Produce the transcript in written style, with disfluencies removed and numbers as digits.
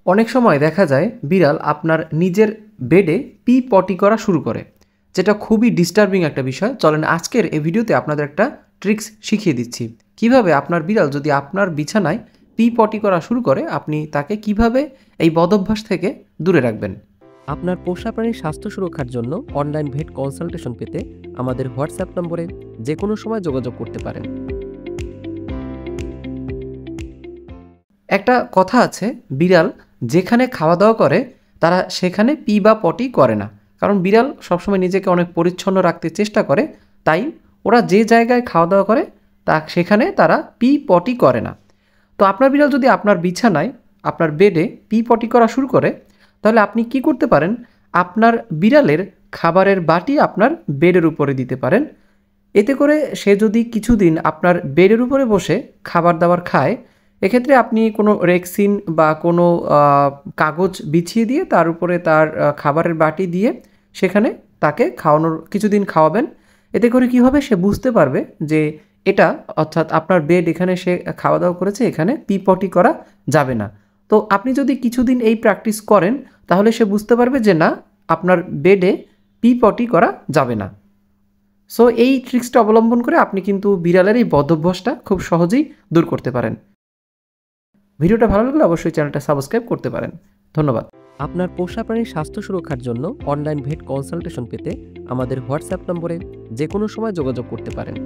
অনেক সময় দেখা যায় বিড়াল আপনার নিজের বেডে পি পটি করা শুরু করে, যেটা খুবই ডিস্টার্বিং একটা বিষয়। চলেন আজকের এই ভিডিওতে আপনাদের একটা ট্রিক্স শিখিয়ে দিচ্ছি, কিভাবে আপনার বিড়াল যদি আপনার বিছানায় পি পটি করা শুরু করে আপনি তাকে কিভাবে এই বদভ্যাস থেকে দূরে রাখবেন। আপনার পোষা প্রাণীর স্বাস্থ্য সুরক্ষার জন্য অনলাইন ভেট কনসালটেশন পেতে আমাদের হোয়াটসঅ্যাপ নম্বরে যে কোনো সময় যোগাযোগ করতে পারেন। একটা কথা আছে, বিড়াল যেখানে খাওয়া দাওয়া করে তারা সেখানে পি বা পটি করে না। কারণ বিড়াল সবসময় নিজেকে অনেক পরিচ্ছন্ন রাখতে চেষ্টা করে, তাই ওরা যে জায়গায় খাওয়া দাওয়া করে সেখানে তারা পি পটি করে না। তো আপনার বিড়াল যদি আপনার বিছানায়, আপনার বেডে পি পটি করা শুরু করে, তাহলে আপনি কি করতে পারেন, আপনার বিড়ালের খাবারের বাটি আপনার বেডের উপরে দিতে পারেন। এতে করে সে যদি কিছুদিন আপনার বেডের উপরে বসে খাবার দাবার খায়, এক্ষেত্রে আপনি কোনো রেক্সিন বা কোনো কাগজ বিছিয়ে দিয়ে তার উপরে তার খাবারের বাটি দিয়ে সেখানে তাকে খাওয়ানোর কিছুদিন খাওয়াবেন। এতে করে কী হবে, সে বুঝতে পারবে যে এটা, অর্থাৎ আপনার বেড, এখানে সে খাওয়া দাওয়া করেছে, এখানে পি পটি করা যাবে না। তো আপনি যদি কিছুদিন এই প্র্যাকটিস করেন তাহলে সে বুঝতে পারবে যে না, আপনার বেডে পি পটি করা যাবে না। সো এই ট্রিক্সটা অবলম্বন করে আপনি কিন্তু বিড়ালের এই বদভ্যাসটা খুব সহজেই দূর করতে পারেন। ভিডিওটা ভালো লাগলে অবশ্যই চ্যানেলটা সাবস্ক্রাইব করতে পারেন। ধন্যবাদ। আপনার পোষা প্রাণীর স্বাস্থ্য সুরক্ষার জন্য অনলাইন ভেট কনসালটেশন পেতে আমাদের হোয়াটসঅ্যাপ নম্বরে যে কোনো সময় যোগাযোগ করতে পারেন।